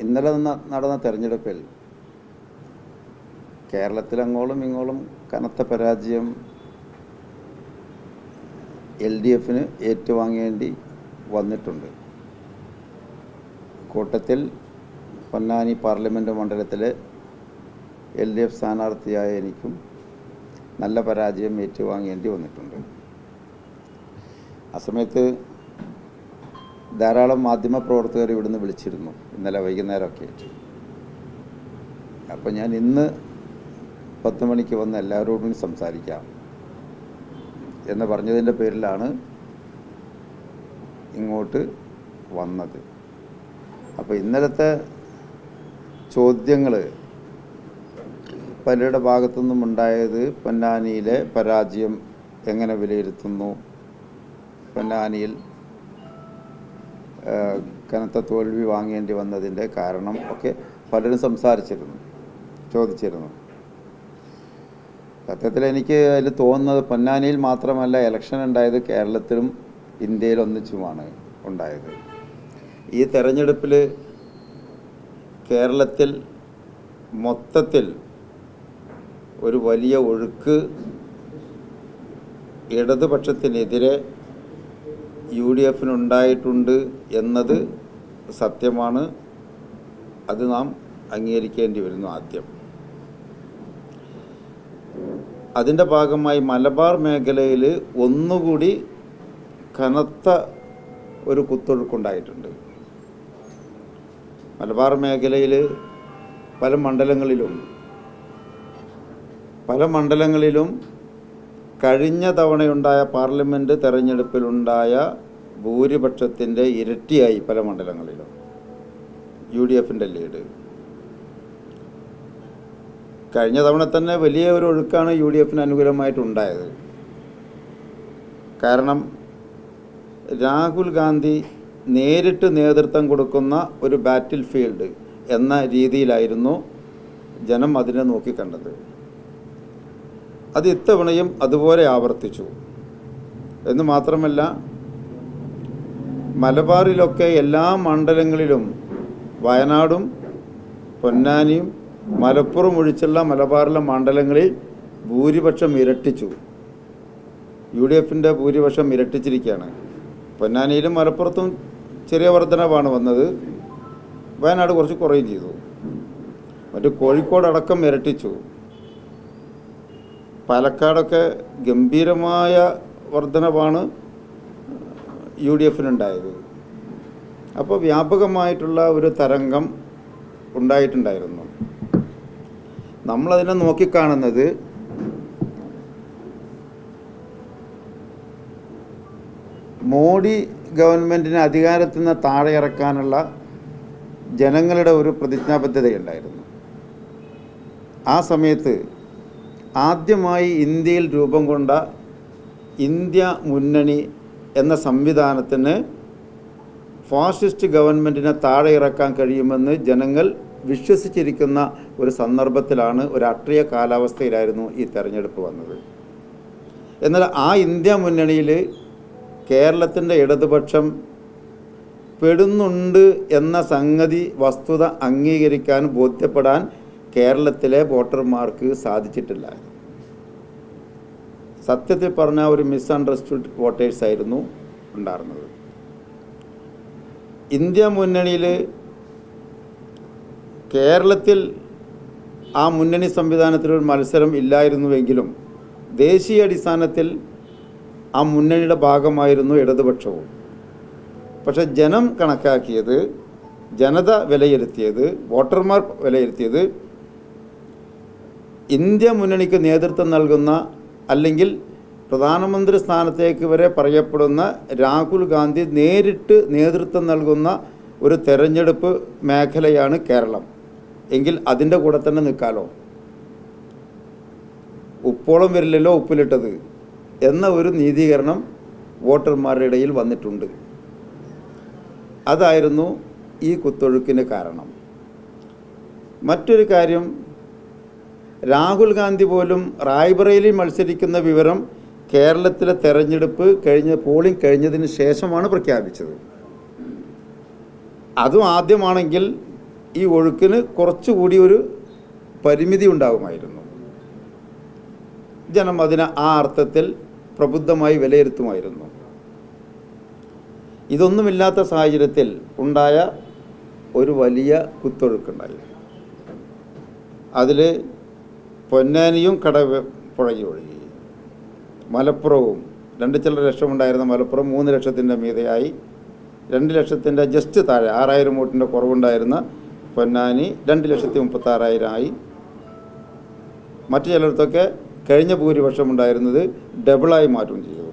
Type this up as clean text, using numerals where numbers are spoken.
ഇന്നലെ നടന്ന തെരഞ്ഞെടുപ്പിൽ കേരളത്തിലങ്ങോളം ഇങ്ങോളം കനത്ത പരാജയം LDFന് ഏറ്റുവാങ്ങേണ്ടി വന്നിട്ടുണ്ട്. കൂട്ടത്തിൽ പൊന്നാനി പാർലമെൻറ്റ് മണ്ഡലത്തിലെ LDF സ്ഥാനാർത്ഥിയായ എനിക്കും നല്ല പരാജയം ഏറ്റുവാങ്ങേണ്ടി വന്നിട്ടുണ്ട്. ആ സമയത്ത് ധാരാളം മാധ്യമപ്രവർത്തകർ ഇവിടുന്ന് വിളിച്ചിരുന്നു, ഇന്നലെ വൈകുന്നേരമൊക്കെ ആയിട്ട്. അപ്പോൾ ഞാൻ ഇന്ന് 10 മണിക്ക് വന്ന് എല്ലാവരോടും സംസാരിക്കാം എന്ന് പറഞ്ഞതിൻ്റെ പേരിലാണ് ഇങ്ങോട്ട് വന്നത്. അപ്പോൾ ഇന്നലത്തെ ചോദ്യങ്ങൾ പലരുടെ ഭാഗത്തുനിന്നും ഉണ്ടായത് പൊന്നാനിയിലെ പരാജയം എങ്ങനെ വിലയിരുത്തുന്നു, പൊന്നാനിയിൽ കനത്ത തോൽവി വാങ്ങേണ്ടി വന്നതിൻ്റെ കാരണം ഒക്കെ പലരും ചോദിച്ചിരുന്നു. സത്യത്തിൽ എനിക്ക് അതിൽ തോന്നുന്നത് പൊന്നാനിയിൽ മാത്രമല്ല ഇലക്ഷൻ ഉണ്ടായത് കേരളത്തിലും ഇന്ത്യയിൽ ഒന്നിച്ചുമാണ് ഉണ്ടായത്. ഈ തെരഞ്ഞെടുപ്പിൽ കേരളത്തിൽ മൊത്തത്തിൽ ഒരു വലിയ ഒഴുക്ക് ഇടതുപക്ഷത്തിനെതിരെ UDFനുണ്ടായിട്ടുണ്ട് എന്നത് സത്യമാണ്. അത് നാം അംഗീകരിക്കേണ്ടി വരുന്നു. ആദ്യം അതിൻ്റെ ഭാഗമായി മലബാർ മേഖലയിൽ ഒന്നുകൂടി കനത്ത ഒരു കുത്തൊഴുക്കുണ്ടായിട്ടുണ്ട്. മലബാർ മേഖലയിൽ പല മണ്ഡലങ്ങളിലും കഴിഞ്ഞ തവണയുണ്ടായ പാർലമെൻറ്റ് തെരഞ്ഞെടുപ്പിലുണ്ടായ ഭൂരിപക്ഷത്തിൻ്റെ ഇരട്ടിയായി പല മണ്ഡലങ്ങളിലും UDFൻ്റെ ലീഡ്. കഴിഞ്ഞ തവണ തന്നെ വലിയ ഒരു ഒഴുക്കാണ് UDFന് അനുകൂലമായിട്ടുണ്ടായത്. കാരണം രാഹുൽ ഗാന്ധി നേരിട്ട് നേതൃത്വം കൊടുക്കുന്ന ഒരു ബാറ്റിൽ ഫീൽഡ് എന്ന രീതിയിലായിരുന്നു ജനം അതിനെ നോക്കിക്കണ്ടത്. അത് ഇത്തവണയും അതുപോലെ ആവർത്തിച്ചു എന്ന് മാത്രമല്ല, മലബാറിലൊക്കെ എല്ലാ മണ്ഡലങ്ങളിലും വയനാടും പൊന്നാനിയും മലപ്പുറം ഒഴിച്ചുള്ള മലബാറിലെ മണ്ഡലങ്ങളിൽ ഭൂരിപക്ഷം ഇരട്ടിച്ചു. UDFൻ്റെ ഭൂരിപക്ഷം ഇരട്ടിച്ചിരിക്കുകയാണ്. പൊന്നാനിയിലും മലപ്പുറത്തും ചെറിയ വർധനവാണ് വന്നത്. വയനാട് കുറച്ച് കുറയും ചെയ്തു. മറ്റു കോഴിക്കോടടക്കം ഇരട്ടിച്ചു. പാലക്കാടൊക്കെ ഗംഭീരമായ വർധനവാണ് UDFനുണ്ടായത്. അപ്പോൾ വ്യാപകമായിട്ടുള്ള ഒരു തരംഗം ഉണ്ടായിട്ടുണ്ടായിരുന്നു. നമ്മളതിനെ നോക്കിക്കാണുന്നത് മോഡി ഗവൺമെൻറ്റിനെ അധികാരത്തിൽ നിന്ന് താഴെ ഇറക്കാനുള്ള ജനങ്ങളുടെ ഒരു പ്രതിജ്ഞാബദ്ധതയുണ്ടായിരുന്നു. ആ സമയത്ത് ആദ്യമായി ഇന്ത്യയിൽ രൂപം കൊണ്ട ഇന്ത്യ മുന്നണി എന്ന സംവിധാനത്തിന് ഫാസിസ്റ്റ് ഗവൺമെൻറ്റിനെ താഴെ ഇറക്കാൻ കഴിയുമെന്ന് ജനങ്ങൾ വിശ്വസിച്ചിരിക്കുന്ന ഒരു സന്ദർഭത്തിലാണ്, ഒരു അട്രിയ കാലാവസ്ഥയിലായിരുന്നു ഈ തെരഞ്ഞെടുപ്പ് വന്നത്. എന്നാൽ ആ ഇന്ത്യ മുന്നണിയിൽ കേരളത്തിൻ്റെ ഇടതുപക്ഷം പെടുന്നുണ്ട് എന്ന സംഗതി വസ്തുത അംഗീകരിക്കാൻ ബോധ്യപ്പെടാൻ കേരളത്തിലെ വോട്ടർമാർക്ക് സാധിച്ചിട്ടില്ല. സത്യത്തിൽ പറഞ്ഞാൽ ഒരു മിസ്അണ്ടർസ്റ്റുഡ് വോട്ടേഴ്സായിരുന്നു ഉണ്ടായിരുന്നത്. ഇന്ത്യ മുന്നണിയിൽ കേരളത്തിൽ ആ മുന്നണി സംവിധാനത്തിലൊരു മത്സരം ഇല്ലായിരുന്നുവെങ്കിലും ദേശീയ അടിസ്ഥാനത്തിൽ ആ മുന്നണിയുടെ ഭാഗമായിരുന്നു ഇടതുപക്ഷവും. പക്ഷെ ജനം കണക്കാക്കിയത്, ജനത വിലയിരുത്തിയത്, വോട്ടർമാർ വിലയിരുത്തിയത് ഇന്ത്യ മുന്നണിക്ക് നേതൃത്വം നൽകുന്ന അല്ലെങ്കിൽ പ്രധാനമന്ത്രി സ്ഥാനത്തേക്ക് വരെ പറയപ്പെടുന്ന രാഹുൽ ഗാന്ധി നേരിട്ട് നേതൃത്വം നൽകുന്ന ഒരു തെരഞ്ഞെടുപ്പ് മേഖലയാണ് കേരളം. എങ്കിൽ അതിൻ്റെ കൂടെ തന്നെ നിൽക്കാലോ, ഉപ്പോളം വരില്ലല്ലോ ഉപ്പിലിട്ടത് എന്ന ഒരു നീതീകരണം വോട്ടർമാരുടെ ഇടയിൽ വന്നിട്ടുണ്ട്. അതായിരുന്നു ഈ കുത്തൊഴുക്കിന് കാരണം. മറ്റൊരു കാര്യം, രാഹുൽ ഗാന്ധി പോലും റായ്ബറേലിയിൽ മത്സരിക്കുന്ന വിവരം കേരളത്തിലെ തെരഞ്ഞെടുപ്പ് പോളിംഗ് കഴിഞ്ഞതിന് ശേഷമാണ് പ്രഖ്യാപിച്ചത്. അതും ആദ്യമാണെങ്കിൽ ഈ ഒഴുക്കിന് കുറച്ചുകൂടി ഒരു പരിമിതി ഉണ്ടാകുമായിരുന്നു. ജനം അതിനെ ആ അർത്ഥത്തിൽ പ്രബുദ്ധമായി വിലയിരുത്തുമായിരുന്നു. ഇതൊന്നുമില്ലാത്ത സാഹചര്യത്തിൽ ഉണ്ടായ ഒരു വലിയ കുത്തൊഴുക്കുണ്ടായി. അതിൽ പൊന്നാനിയും കടപുഴകി ഒഴുകി. മലപ്പുറവും 2 ചില്ലറ ലക്ഷമുണ്ടായിരുന്ന മലപ്പുറം 3 ലക്ഷത്തിൻ്റെ മീതെയായി. 2 ലക്ഷത്തിൻ്റെ ജസ്റ്റ് താഴെ 6000 വോട്ടിൻ്റെ കുറവുണ്ടായിരുന്ന പൊന്നാനി 2,36,000 ആയി. മറ്റു ചിലയിടത്തൊക്കെ കഴിഞ്ഞ ഭൂരിപക്ഷം ഉണ്ടായിരുന്നത് ഡബിളായി മാറ്റം ചെയ്തു.